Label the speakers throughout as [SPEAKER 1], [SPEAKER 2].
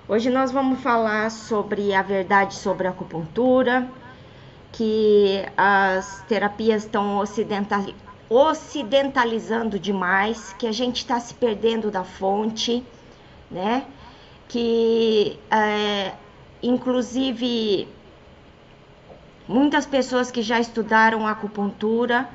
[SPEAKER 1] Hoje nós vamos falar sobre a verdade sobre a acupuntura, que as terapias estão ocidentalizando demais, que a gente está se perdendo da fonte, né? Que inclusive muitas pessoas que já estudaram acupuntura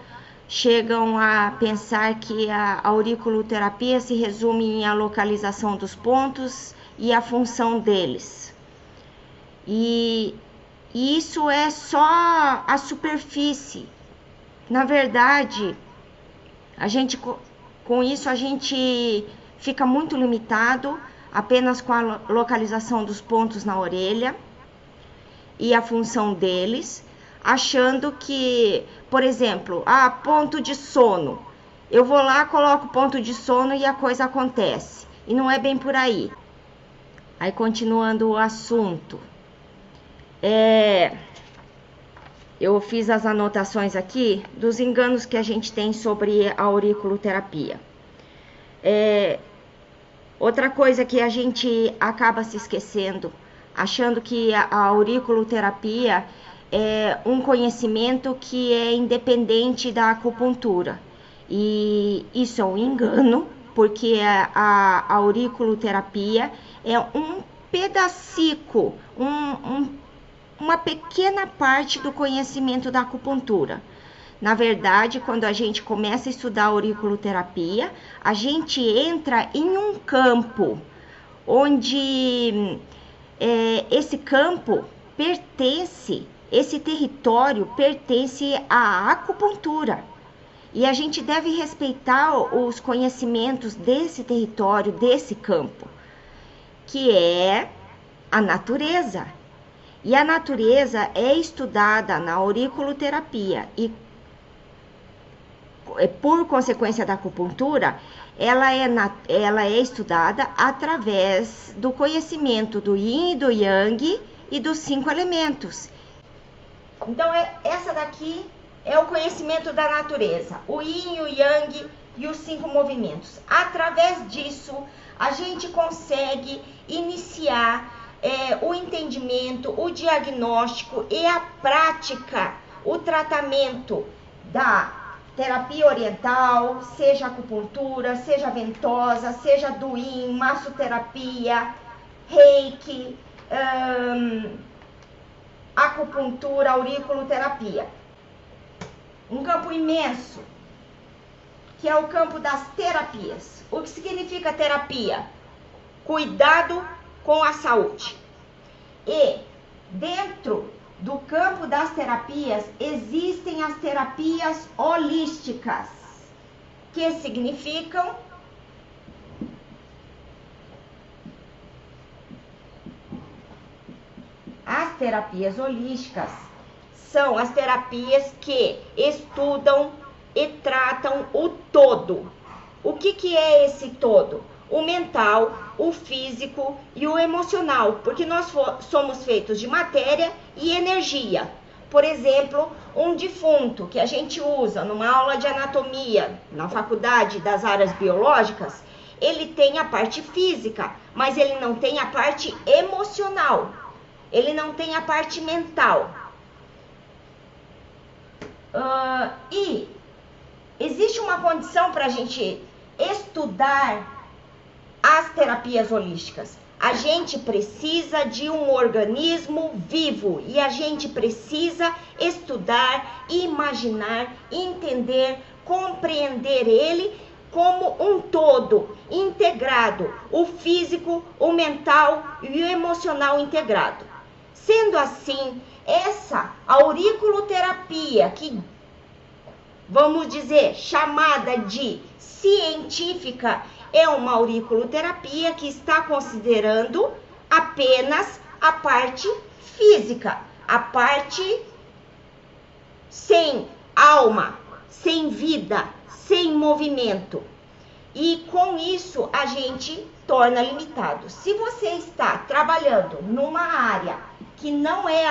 [SPEAKER 1] chegam a pensar que a auriculoterapia se resume à localização dos pontos e a função deles. E isso é só a superfície. Na verdade, com isso a gente fica muito limitado apenas com a localização dos pontos na orelha e a função deles, achando que, por exemplo, ponto de sono. Eu vou lá, coloco ponto de sono e a coisa acontece. E não é bem por aí. Aí, continuando o assunto. Eu fiz as anotações aqui dos enganos que a gente tem sobre a auriculoterapia. Outra coisa que a gente acaba se esquecendo, achando que a auriculoterapia é um conhecimento que é independente da acupuntura. E isso é um engano, porque a auriculoterapia é um pedacico, uma pequena parte do conhecimento da acupuntura. Na verdade, quando a gente começa a estudar a auriculoterapia, a gente entra em um campo onde esse campo pertence, esse território pertence à acupuntura. E a gente deve respeitar os conhecimentos desse território, desse campo, que é a natureza. E a natureza é estudada na auriculoterapia e, por consequência da acupuntura, ela é estudada através do conhecimento do yin e do yang e dos 5 elementos. Então, essa daqui é o conhecimento da natureza, o yin, o yang e os 5 movimentos. Através disso, a gente consegue iniciar o entendimento, o diagnóstico e a prática, o tratamento da terapia oriental, seja acupuntura, seja ventosa, seja do yin, massoterapia, reiki, acupuntura, auriculoterapia. Um campo imenso, que é o campo das terapias. O que significa terapia? Cuidado com a saúde. E dentro do campo das terapias existem as terapias holísticas, que significam as terapias holísticas são as terapias que estudam e tratam o todo. O que é esse todo? O mental, o físico e o emocional, porque nós somos feitos de matéria e energia. Por exemplo, um defunto que a gente usa numa aula de anatomia na faculdade das áreas biológicas, ele tem a parte física, mas ele não tem a parte emocional, ele não tem a parte mental. E existe uma condição para a gente estudar as terapias holísticas. A gente precisa de um organismo vivo e a gente precisa estudar, imaginar, entender, compreender ele como um todo, integrado, o físico, o mental e o emocional integrado. Sendo assim, essa auriculoterapia, que vamos dizer chamada de científica, é uma auriculoterapia que está considerando apenas a parte física, a parte sem alma, sem vida, sem movimento. E com isso a gente torna limitado. Se você está trabalhando numa área que não é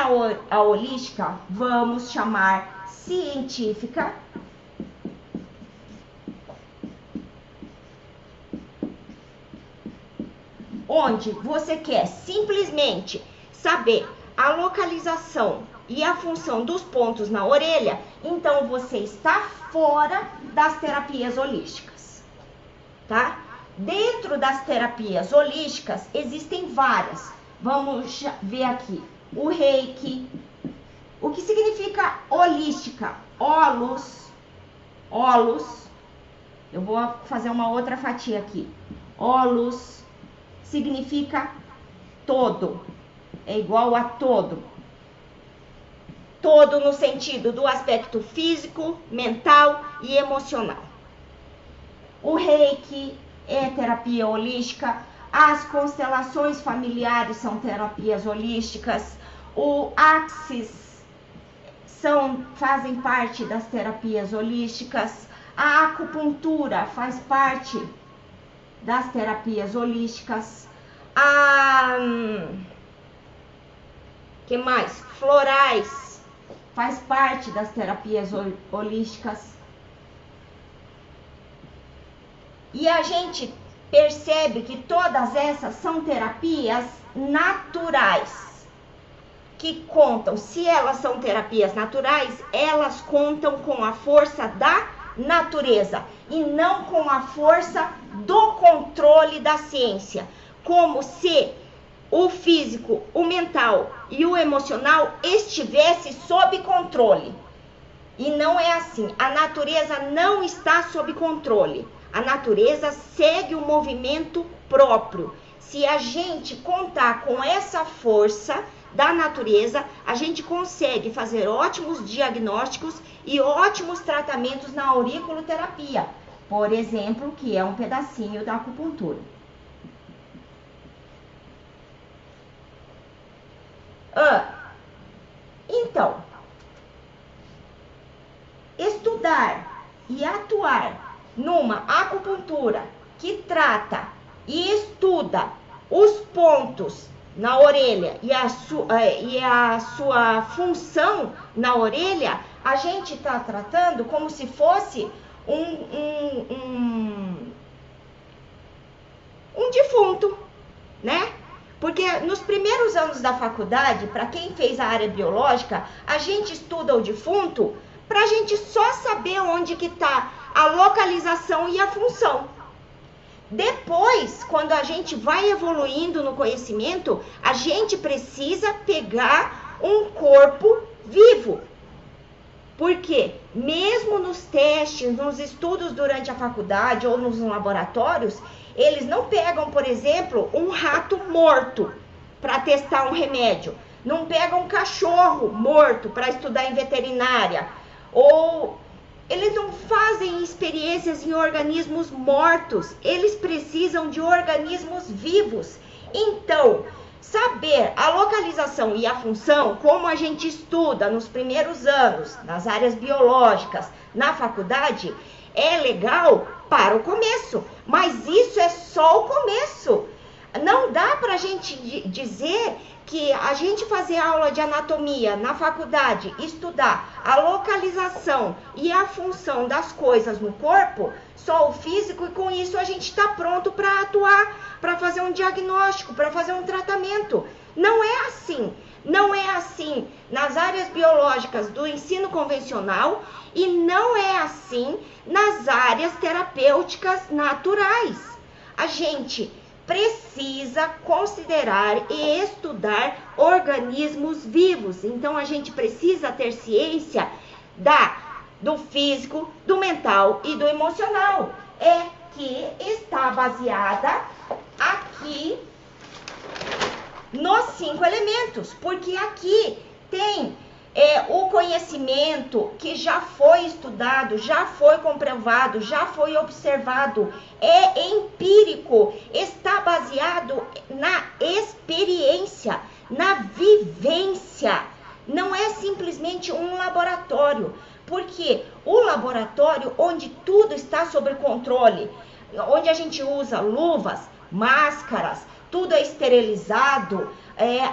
[SPEAKER 1] a holística, vamos chamar científica, onde você quer simplesmente saber a localização e a função dos pontos na orelha, então você está fora das terapias holísticas, tá? Dentro das terapias holísticas existem várias. Vamos ver aqui. O Reiki. O que significa holística? Holos. Eu vou fazer uma outra fatia aqui. Holos significa todo. É igual a todo. Todo no sentido do aspecto físico, mental e emocional. O Reiki é terapia holística. As constelações familiares são terapias holísticas. O Axis fazem parte das terapias holísticas. A acupuntura faz parte das terapias holísticas. Que mais? Florais faz parte das terapias holísticas. E a gente percebe que todas essas são terapias naturais, que contam, se elas são terapias naturais, elas contam com a força da natureza e não com a força do controle da ciência, como se o físico, o mental e o emocional estivesse sob controle. E não é assim. A natureza não está sob controle. A natureza segue o movimento próprio. Se a gente contar com essa força da natureza, a gente consegue fazer ótimos diagnósticos e ótimos tratamentos na auriculoterapia, por exemplo, que é um pedacinho da acupuntura. Então, estudar e atuar numa acupuntura que trata e estuda os pontos na orelha e a sua função na orelha, a gente está tratando como se fosse um defunto, né? Porque nos primeiros anos da faculdade, para quem fez a área biológica, a gente estuda o defunto para a gente só saber onde que está a localização e a função. Depois, quando a gente vai evoluindo no conhecimento, a gente precisa pegar um corpo vivo. Porque mesmo nos testes, nos estudos durante a faculdade ou nos laboratórios, eles não pegam, por exemplo, um rato morto para testar um remédio. Não pegam um cachorro morto para estudar em veterinária. Ou eles não fazem experiências em organismos mortos. Eles precisam de organismos vivos. Então, saber a localização e a função, como a gente estuda nos primeiros anos, nas áreas biológicas, na faculdade, é legal para o começo, mas isso é só o começo. Não dá para a gente dizer que a gente fazer aula de anatomia na faculdade, estudar a localização e a função das coisas no corpo, só o físico, e com isso a gente está pronto para atuar, para fazer um diagnóstico, para fazer um tratamento. Não é assim. Não é assim nas áreas biológicas do ensino convencional e não é assim nas áreas terapêuticas naturais. A gente precisa considerar e estudar organismos vivos. Então, a gente precisa ter ciência do físico, do mental e do emocional. É que está baseada aqui nos 5 elementos, porque aqui tem o conhecimento que já foi estudado, já foi comprovado, já foi observado, é empírico, está baseado na experiência, na vivência, não é simplesmente um laboratório, porque o laboratório onde tudo está sob controle, onde a gente usa luvas, máscaras, tudo é esterilizado,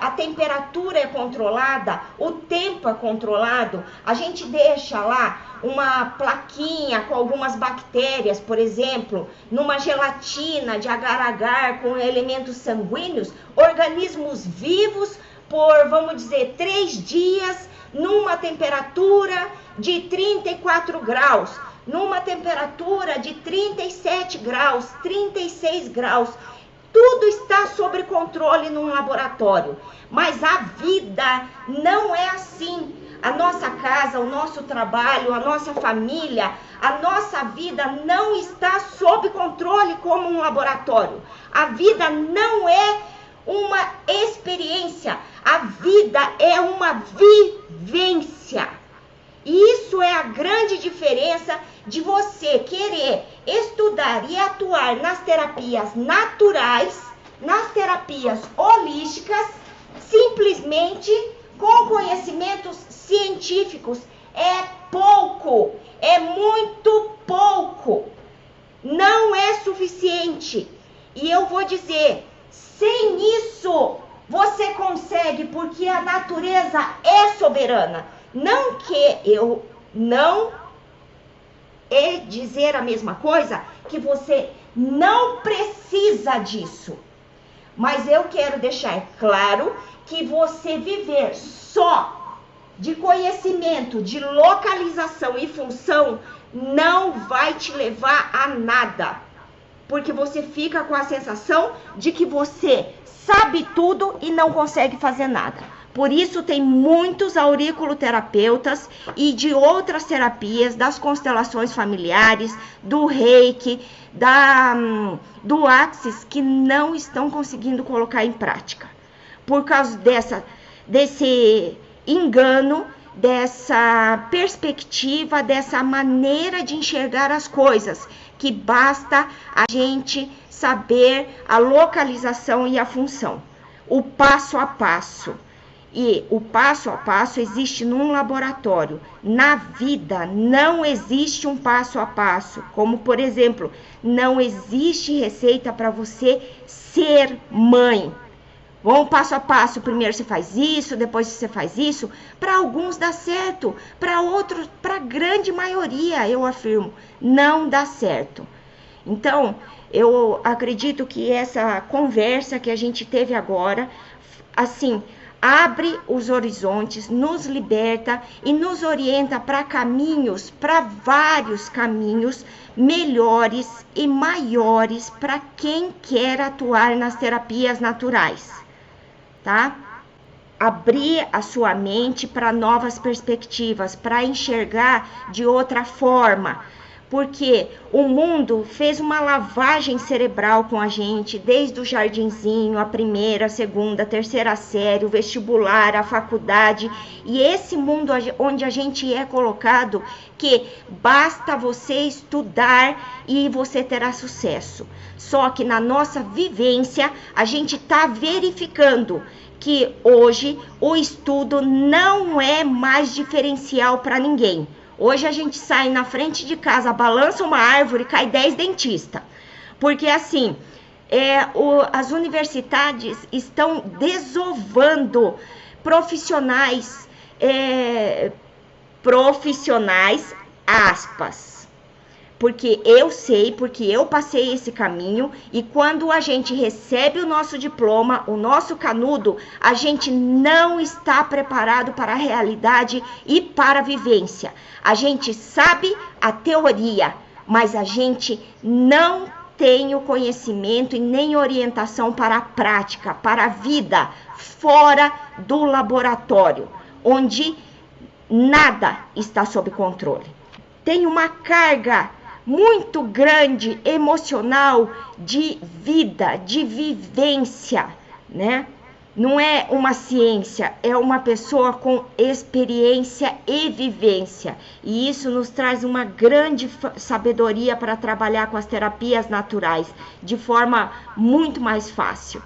[SPEAKER 1] a temperatura é controlada, o tempo é controlado, a gente deixa lá uma plaquinha com algumas bactérias, por exemplo, numa gelatina de agar-agar com elementos sanguíneos, organismos vivos por, vamos dizer, 3 dias, numa temperatura de 34 graus, numa temperatura de 37 graus, 36 graus. Tudo está sob controle num laboratório, mas a vida não é assim. A nossa casa, o nosso trabalho, a nossa família, a nossa vida não está sob controle como um laboratório. A vida não é uma experiência, a vida é uma vivência. E isso é a grande diferença de você querer estudar e atuar nas terapias naturais, nas terapias holísticas, simplesmente com conhecimentos científicos. É pouco, é muito pouco, não é suficiente. E eu vou dizer, sem isso você consegue, porque a natureza é soberana. Não que eu não é dizer a mesma coisa, que você não precisa disso. Mas eu quero deixar claro que você viver só de conhecimento, de localização e função, não vai te levar a nada. Porque você fica com a sensação de que você sabe tudo e não consegue fazer nada. Por isso tem muitos auriculoterapeutas e de outras terapias, das constelações familiares, do reiki, do axis, que não estão conseguindo colocar em prática. Por causa desse engano, dessa perspectiva, dessa maneira de enxergar as coisas, que basta a gente saber a localização e a função, o passo a passo. E o passo a passo existe num laboratório. Na vida não existe um passo a passo. Como, por exemplo, não existe receita para você ser mãe. Vamos passo a passo. Primeiro você faz isso, depois você faz isso. Para alguns dá certo, para outros, para a grande maioria, eu afirmo, não dá certo. Então, eu acredito que essa conversa que a gente teve agora, assim, abre os horizontes, nos liberta e nos orienta para caminhos, para vários caminhos melhores e maiores para quem quer atuar nas terapias naturais, tá? Abrir a sua mente para novas perspectivas, para enxergar de outra forma. Porque o mundo fez uma lavagem cerebral com a gente, desde o jardinzinho, a primeira, a segunda, a terceira série, o vestibular, a faculdade. E esse mundo onde a gente é colocado, que basta você estudar e você terá sucesso. Só que na nossa vivência, a gente está verificando que hoje o estudo não é mais diferencial para ninguém. Hoje a gente sai na frente de casa, balança uma árvore, cai 10 dentistas. Porque assim, as universidades estão desovando profissionais, aspas. Porque eu sei, porque eu passei esse caminho, e quando a gente recebe o nosso diploma, o nosso canudo, a gente não está preparado para a realidade e para a vivência. A gente sabe a teoria, mas a gente não tem o conhecimento e nem orientação para a prática, para a vida fora do laboratório, onde nada está sob controle. Tem uma carga muito grande, emocional, de vida, de vivência, né? Não é uma ciência, é uma pessoa com experiência e vivência. E isso nos traz uma grande sabedoria para trabalhar com as terapias naturais, de forma muito mais fácil.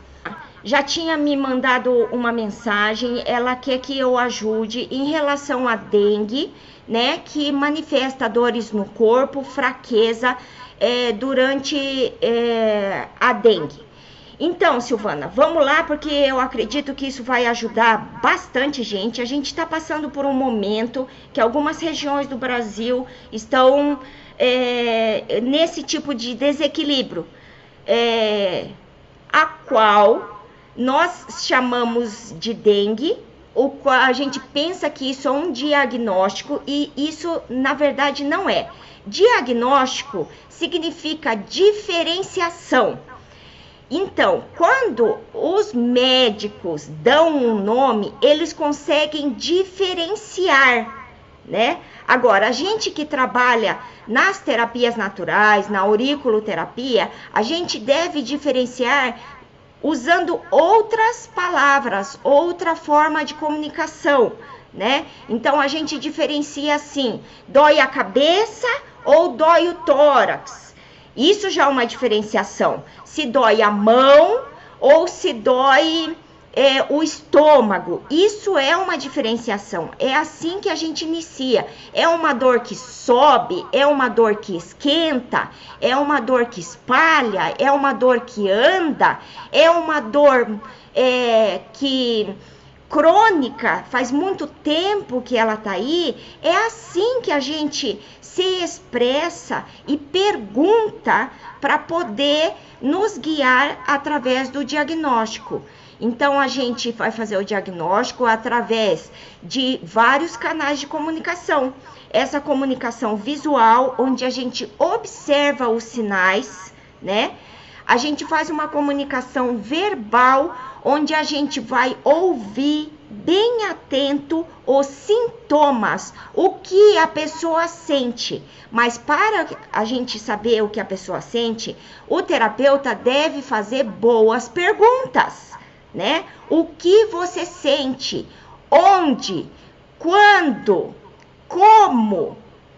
[SPEAKER 1] Já tinha me mandado uma mensagem, ela quer que eu ajude em relação à dengue, né, que manifesta dores no corpo, fraqueza durante a dengue. Então, Silvana, vamos lá, porque eu acredito que isso vai ajudar bastante gente. A gente está passando por um momento que algumas regiões do Brasil estão nesse tipo de desequilíbrio, a qual nós chamamos de dengue, o qual a gente pensa que isso é um diagnóstico e isso, na verdade, não é. Diagnóstico significa diferenciação. Então, quando os médicos dão um nome, eles conseguem diferenciar, né? Agora, a gente que trabalha nas terapias naturais, na auriculoterapia, a gente deve diferenciar usando outras palavras, outra forma de comunicação, né? Então, a gente diferencia assim, dói a cabeça ou dói o tórax. Isso já é uma diferenciação. Se dói a mão ou se dói o estômago. Isso é uma diferenciação. É assim que a gente inicia. É uma dor que sobe, é uma dor que esquenta, é uma dor que espalha, é uma dor que anda, é uma dor que crônica, faz muito tempo que ela tá aí. É assim que a gente se expressa e pergunta para poder nos guiar através do diagnóstico. Então, a gente vai fazer o diagnóstico através de vários canais de comunicação. Essa comunicação visual, onde a gente observa os sinais, né? A gente faz uma comunicação verbal, onde a gente vai ouvir bem atento os sintomas, o que a pessoa sente. Mas para a gente saber o que a pessoa sente, o terapeuta deve fazer boas perguntas, né? O que você sente? Onde? Quando? Como?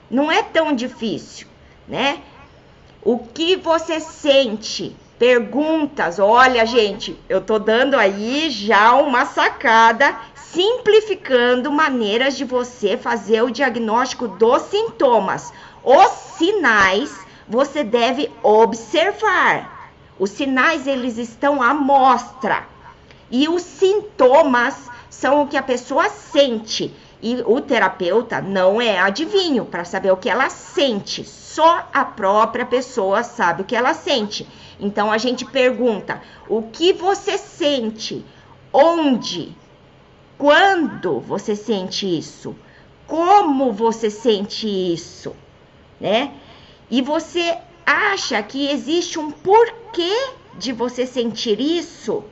[SPEAKER 1] Não é tão difícil, né? O que você sente? Perguntas. Olha, gente, eu tô dando aí já uma sacada, simplificando maneiras de você fazer o diagnóstico dos sintomas. Os sinais você deve observar. Os sinais, eles estão à mostra. E os sintomas são o que a pessoa sente. E o terapeuta não é adivinho para saber o que ela sente. Só a própria pessoa sabe o que ela sente. Então, a gente pergunta, o que você sente? Onde? Quando você sente isso? Como você sente isso? Né? E você acha que existe um porquê de você sentir isso?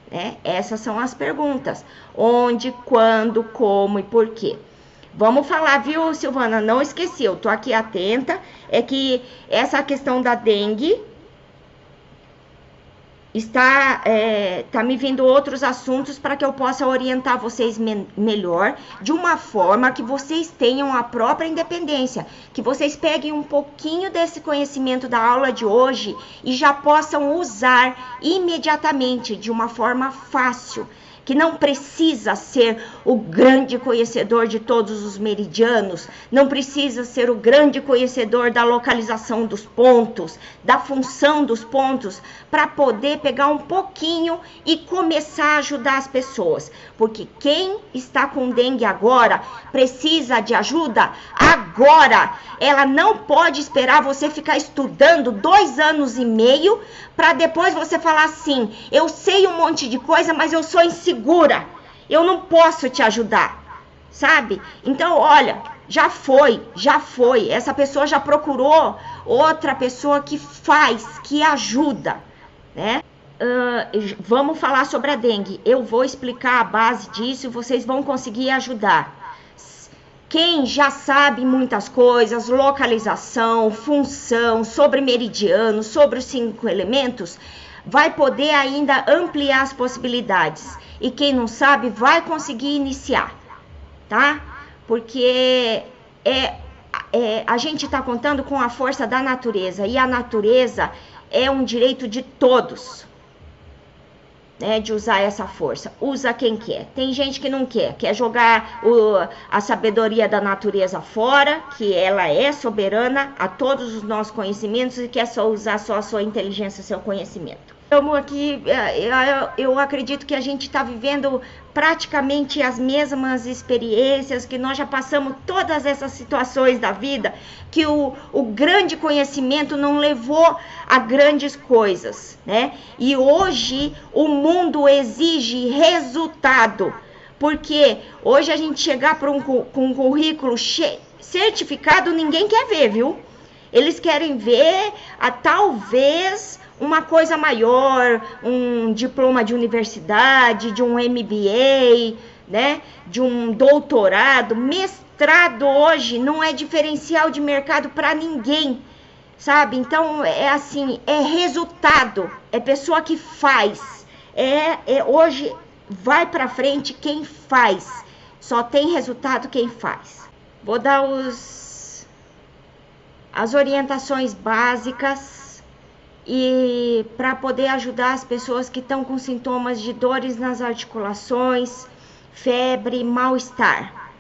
[SPEAKER 1] Né? Essas são as perguntas. Onde, quando, como e porquê. Vamos falar, viu, Silvana? Não esqueci, eu tô aqui atenta. É que essa questão da dengue tá me vindo outros assuntos para que eu possa orientar vocês melhor, de uma forma que vocês tenham a própria independência, que vocês peguem um pouquinho desse conhecimento da aula de hoje e já possam usar imediatamente, de uma forma fácil, que não precisa ser o grande conhecedor de todos os meridianos, não precisa ser o grande conhecedor da localização dos pontos, da função dos pontos, para poder pegar um pouquinho e começar a ajudar as pessoas. Porque quem está com dengue agora precisa de ajuda agora. Ela não pode esperar você ficar estudando 2 anos e meio para depois você falar assim, eu sei um monte de coisa, mas eu sou insegura, eu não posso te ajudar, sabe? Então, olha, já foi, essa pessoa já procurou outra pessoa que faz, que ajuda, né? Vamos falar sobre a dengue, eu vou explicar a base disso e vocês vão conseguir ajudar. Quem já sabe muitas coisas, localização, função, sobre meridiano, sobre os 5 elementos, vai poder ainda ampliar as possibilidades. E quem não sabe, vai conseguir iniciar, tá? Porque a gente está contando com a força da natureza. E a natureza é um direito de todos, né, de usar essa força. Usa quem quer. Tem gente que não quer jogar a sabedoria da natureza fora, que ela é soberana a todos os nossos conhecimentos e quer só usar só a sua inteligência, seu conhecimento. Estamos aqui, eu acredito que a gente está vivendo praticamente as mesmas experiências, que nós já passamos todas essas situações da vida, que o grande conhecimento não levou a grandes coisas, né? E hoje o mundo exige resultado, porque hoje a gente chegar com um currículo certificado, ninguém quer ver, viu? Eles querem ver, talvez, uma coisa maior, um diploma de universidade, de um MBA, né? De um doutorado. Mestrado hoje não é diferencial de mercado para ninguém, sabe? Então, é assim, é resultado, é pessoa que faz. Hoje, vai para frente quem faz. Só tem resultado quem faz. Vou dar as orientações básicas e para poder ajudar as pessoas que estão com sintomas de dores nas articulações, febre, mal-estar.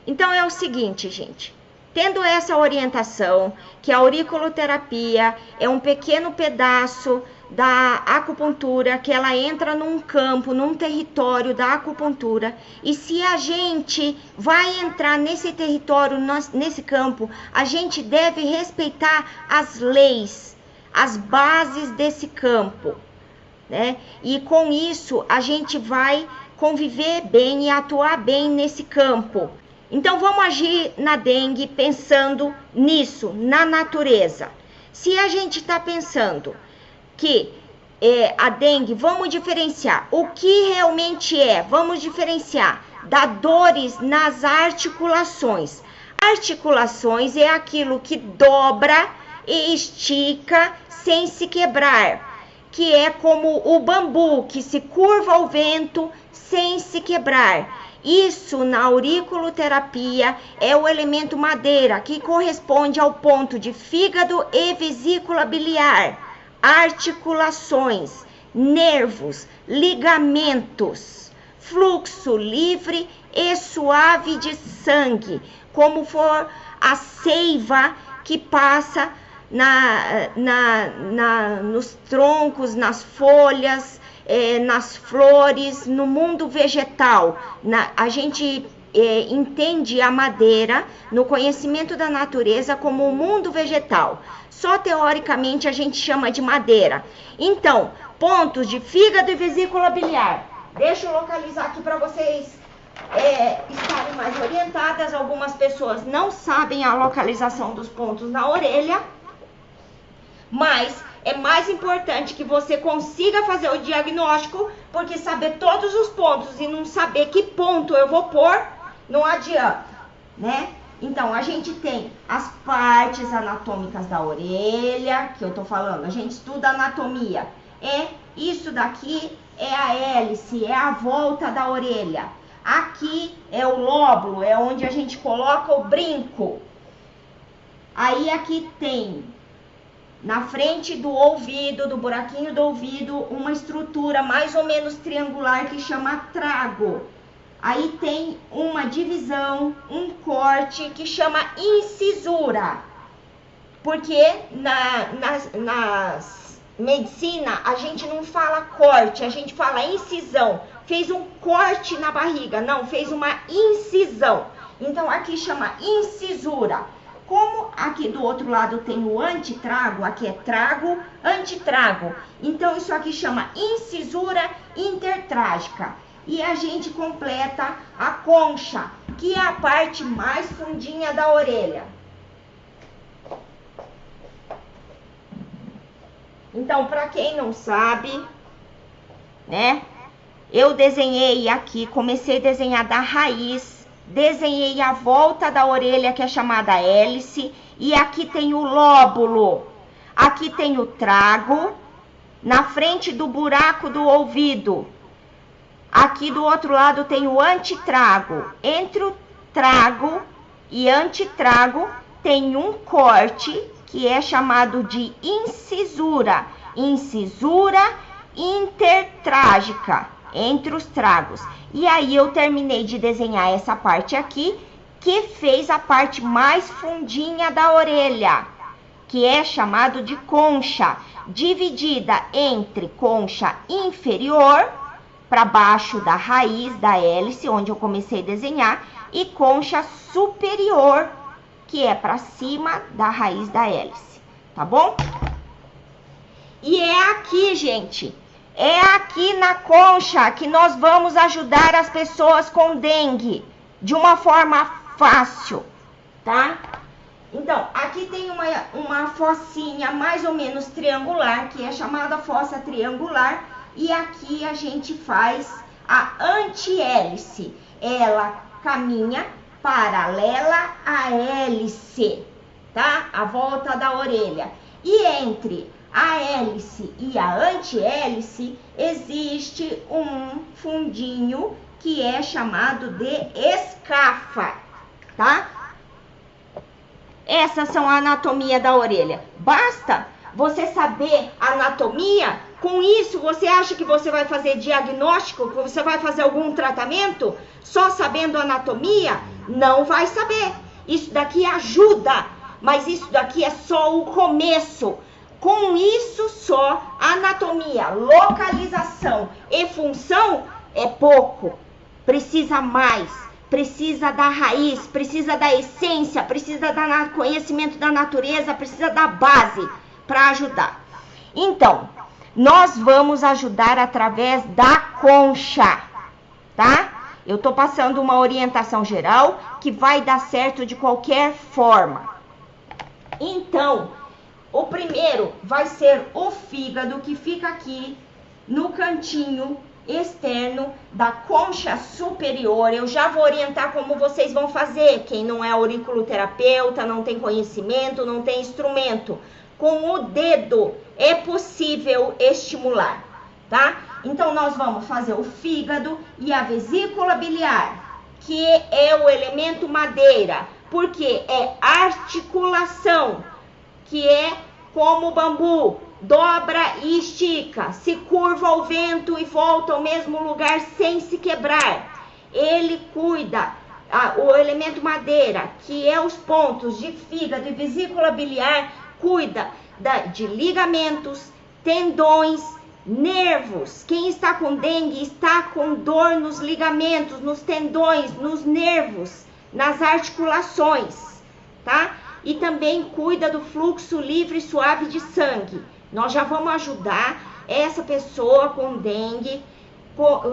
[SPEAKER 1] Então é o seguinte, gente, tendo essa orientação, que a auriculoterapia é um pequeno pedaço da acupuntura, que ela entra num campo, num território da acupuntura, e se a gente vai entrar nesse território, nesse campo, a gente deve respeitar as leis, as bases desse campo, né? E com isso a gente vai conviver bem e atuar bem nesse campo. Então vamos agir na dengue pensando nisso, na natureza. Se a gente está pensando que a dengue, vamos diferenciar o que realmente vamos diferenciar da dores nas articulações. Articulações é aquilo que dobra e estica sem se quebrar, que é como o bambu que se curva ao vento sem se quebrar. Isso na auriculoterapia é o elemento madeira, que corresponde ao ponto de fígado e vesícula biliar, articulações, nervos, ligamentos, fluxo livre e suave de sangue, como for a seiva que passa nos troncos, nas folhas, nas flores, no mundo vegetal. A gente entende a madeira no conhecimento da natureza como o mundo vegetal. Só teoricamente a gente chama de madeira. Então, pontos de fígado e vesícula biliar. Deixa eu localizar aqui para vocês estarem mais orientadas. Algumas pessoas não sabem a localização dos pontos na orelha, mas é mais importante que você consiga fazer o diagnóstico, porque saber todos os pontos e não saber que ponto eu vou pôr, não adianta, né? Então, a gente tem as partes anatômicas da orelha, que eu tô falando, a gente estuda anatomia. Isso daqui é a hélice, é a volta da orelha. Aqui é o lóbulo, é onde a gente coloca o brinco. Aí aqui tem, na frente do ouvido, do buraquinho do ouvido, uma estrutura mais ou menos triangular que chama trago. Aí tem uma divisão, um corte que chama incisura. Porque na medicina a gente não fala corte, a gente fala incisão. Fez um corte na barriga, não, fez uma incisão. Então aqui chama incisura. Como aqui do outro lado tem o antitrago, aqui é trago, antitrago. Então isso aqui chama incisura intertrágica. E a gente completa a concha, que é a parte mais fundinha da orelha. Então, para quem não sabe, né? Eu desenhei aqui, comecei a desenhar da raiz, desenhei a volta da orelha, que é chamada hélice, e aqui tem o lóbulo. Aqui tem o trago, na frente do buraco do ouvido. Aqui do outro lado tem o antitrago. Entre o trago e antitrago tem um corte que é chamado de incisura. Incisura intertrágica, entre os tragos. E aí eu terminei de desenhar essa parte aqui, que fez a parte mais fundinha da orelha. que é chamado de concha, dividida entre concha inferior, para baixo da raiz da hélice, onde eu comecei a desenhar, e concha superior, que é para cima da raiz da hélice, tá bom? E é aqui, gente, é aqui na concha que nós vamos ajudar as pessoas com dengue, de uma forma fácil, tá? Então, aqui tem uma fossinha mais ou menos triangular, que é chamada fossa triangular, e aqui a gente faz a antihélice. Ela caminha paralela à hélice, tá? A volta da orelha. E entre a hélice e a antihélice existe um fundinho que é chamado de escafa, tá? Essas são a anatomia da orelha. Basta você saber a anatomia? Com isso, você acha que você vai fazer diagnóstico? Que você vai fazer algum tratamento? Só sabendo a anatomia? Não vai saber. Isso daqui ajuda, mas isso daqui é só o começo. Com isso só, anatomia, localização e função é pouco. Precisa mais. Precisa da raiz, precisa da essência, precisa do conhecimento da natureza, precisa da base para ajudar. Então, nós vamos ajudar através da concha, tá? Eu tô passando uma orientação geral que vai dar certo de qualquer forma. Então, o primeiro vai ser o fígado, que fica aqui no cantinho externo da concha superior. Eu já vou orientar como vocês vão fazer. Quem não é auriculoterapeuta, não tem conhecimento, não tem instrumento, com o dedo é possível estimular, tá? Então nós vamos fazer o fígado e a vesícula biliar, que é o elemento madeira, porque é articulação, que é como o bambu, dobra e estica, se curva ao vento e volta ao mesmo lugar sem se quebrar. Ele cuida, o elemento madeira, que é os pontos de fígado e vesícula biliar, cuida de ligamentos, tendões, nervos. Quem está com dengue está com dor nos ligamentos, nos tendões, nos nervos, nas articulações, tá? E também cuida do fluxo livre e suave de sangue. Nós já vamos ajudar essa pessoa com dengue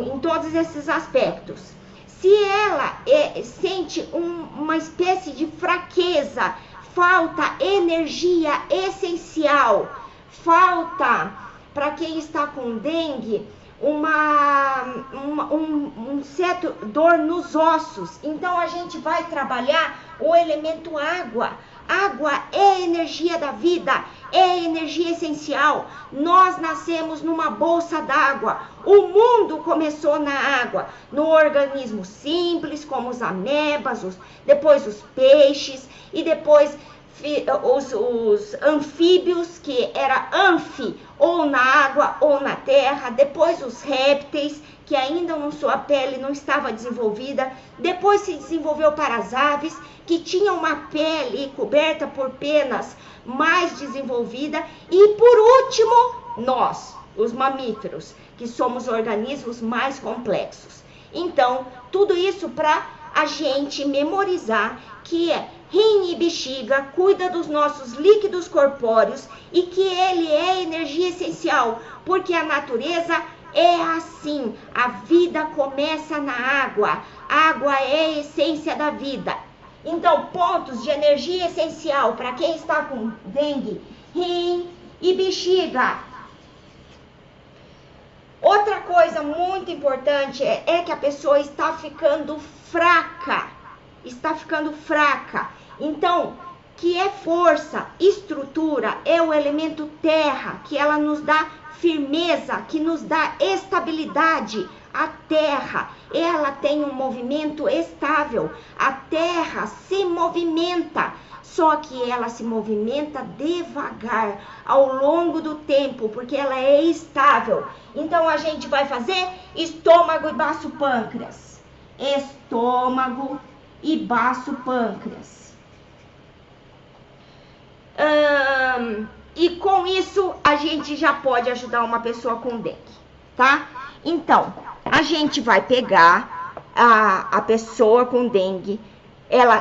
[SPEAKER 1] em todos esses aspectos. Se ela sente uma espécie de fraqueza, falta energia essencial, falta, para quem está com dengue, um certo dor nos ossos. Então a gente vai trabalhar o elemento água. Água é energia da vida, é energia essencial. Nós nascemos numa bolsa d'água. O mundo começou na água, no organismo simples, como os amebas, depois os peixes e depois os anfíbios, que era anfi, ou na água ou na terra, depois os répteis, que ainda sua pele não estava desenvolvida, depois se desenvolveu para as aves, que tinham uma pele coberta por penas mais desenvolvida, e por último, nós, os mamíferos, que somos organismos mais complexos. Então, tudo isso para a gente memorizar que rim e bexiga cuida dos nossos líquidos corpóreos e que ele é energia essencial, porque a natureza é assim, a vida começa na água, a água é a essência da vida. Então, pontos de energia essencial para quem está com dengue: rim e bexiga. Outra coisa muito importante é que a pessoa está ficando fraca. Então, que é força, estrutura, é o elemento terra, que ela nos dá firmeza, que nos dá estabilidade. A terra, ela tem um movimento estável. A terra se movimenta, só que ela se movimenta devagar ao longo do tempo, porque ela é estável. Então a gente vai fazer estômago e baço pâncreas. Estômago e baço pâncreas. E com isso a gente já pode ajudar uma pessoa com dengue, tá? Então, a gente vai pegar a pessoa com dengue,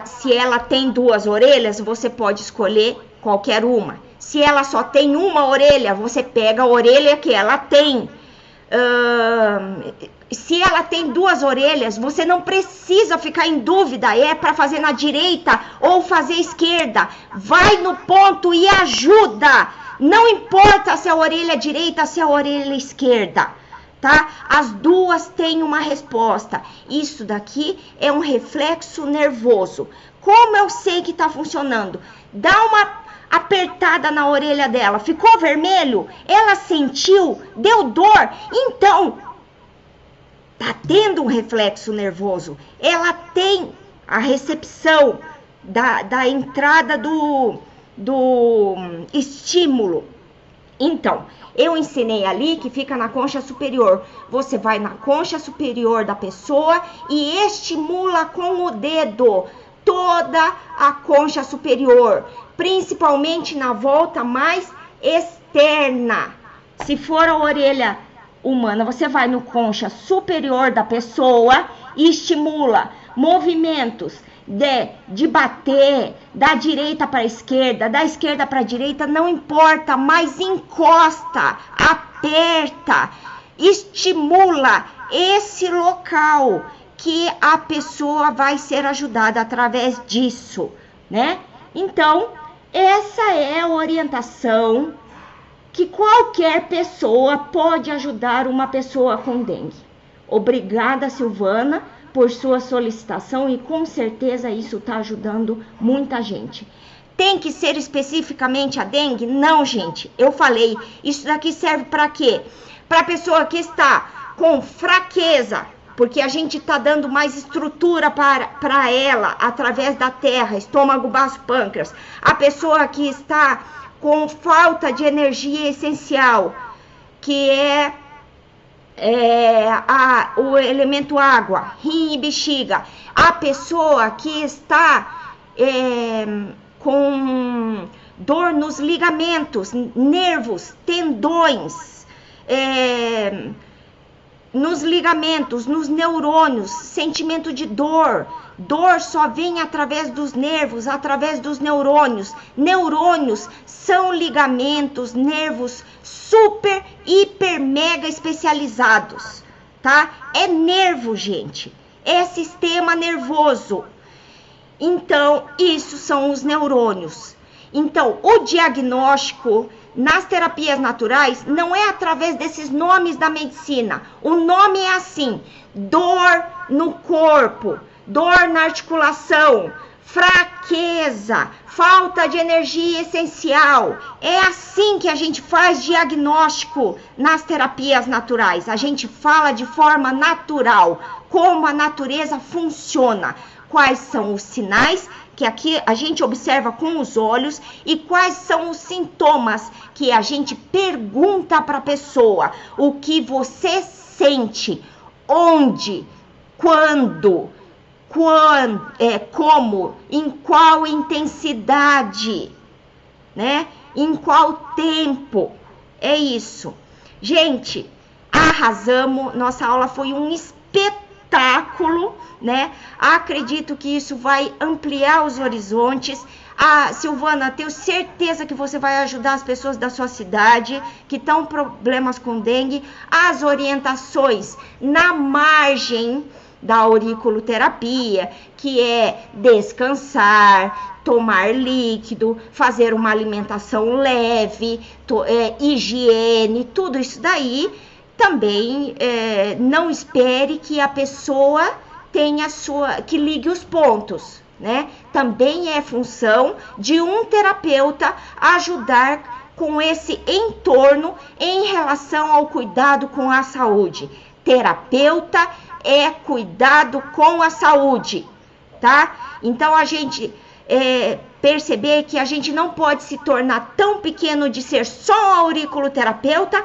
[SPEAKER 1] se ela tem 2 orelhas, você pode escolher qualquer uma. Se ela só tem uma orelha, você pega a orelha que ela tem. Se ela tem 2 orelhas, você não precisa ficar em dúvida, é para fazer na direita ou fazer esquerda. Vai no ponto e ajuda. Não importa se é a orelha direita, se é a orelha esquerda, tá? As 2 têm uma resposta. Isso daqui é um reflexo nervoso. Como eu sei que tá funcionando? Dá uma apertada na orelha dela, ficou vermelho? Ela sentiu? Deu dor? Então, tá tendo um reflexo nervoso. Ela tem a recepção da entrada do estímulo. Então, eu ensinei ali que fica na concha superior. Você vai na concha superior da pessoa e estimula com o dedo toda a concha superior, principalmente na volta mais externa. Se for a orelha humana, você vai no concha superior da pessoa e estimula movimentos de bater da direita para a esquerda, da esquerda para a direita, não importa, mas encosta, aperta, estimula esse local que a pessoa vai ser ajudada através disso, né? Então, essa é a orientação que qualquer pessoa pode ajudar uma pessoa com dengue. Obrigada, Silvana, por sua solicitação e com certeza isso está ajudando muita gente. Tem que ser especificamente a dengue? Não, gente. Eu falei, isso daqui serve para quê? Para a pessoa que está com fraqueza, porque a gente está dando mais estrutura para ela através da terra, estômago, baço, pâncreas. A pessoa que está com falta de energia essencial, que é o elemento água, rim e bexiga. A pessoa que está com dor nos ligamentos, nervos, tendões, nos ligamentos, nos neurônios, sentimento de dor. Dor só vem através dos nervos, através dos neurônios. Neurônios são ligamentos, nervos super, hiper, mega especializados, tá? É nervo, gente. É sistema nervoso. Então, isso são os neurônios. Então, o diagnóstico nas terapias naturais não é através desses nomes da medicina. O nome é assim: dor no corpo, dor na articulação, fraqueza, falta de energia essencial. É assim que a gente faz diagnóstico nas terapias naturais. A gente fala de forma natural, como a natureza funciona, quais são os sinais que aqui a gente observa com os olhos e quais são os sintomas que a gente pergunta para a pessoa. O que você sente, onde, quando, como, em qual intensidade, né? Em qual tempo. É isso. Gente, arrasamos. Nossa aula foi um espetáculo, né? Acredito que isso vai ampliar os horizontes. Silvana, tenho certeza que você vai ajudar as pessoas da sua cidade que estão com problemas com dengue. As orientações na margem da auriculoterapia, que é descansar, tomar líquido, fazer uma alimentação leve, higiene, tudo isso daí. Também não espere que a pessoa tenha que ligue os pontos, né? Também é função de um terapeuta ajudar com esse entorno em relação ao cuidado com a saúde. Terapeuta é cuidado com a saúde, tá? Então a gente perceber que a gente não pode se tornar tão pequeno de ser só um auriculoterapeuta,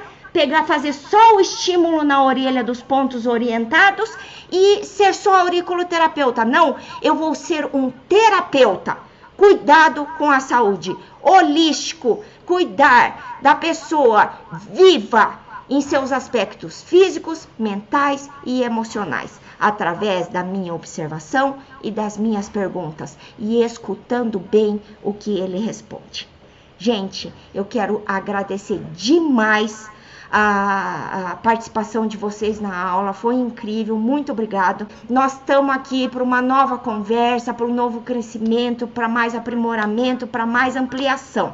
[SPEAKER 1] fazer só o estímulo na orelha dos pontos orientados e ser só auriculoterapeuta. Não, eu vou ser um terapeuta Cuidado com a saúde, holístico, cuidar da pessoa viva em seus aspectos físicos, mentais e emocionais, através da minha observação e das minhas perguntas, e escutando bem o que ele responde. Gente, eu quero agradecer demais a participação de vocês na aula, foi incrível, muito obrigado. Nós estamos aqui para uma nova conversa, para um novo crescimento, para mais aprimoramento, para mais ampliação.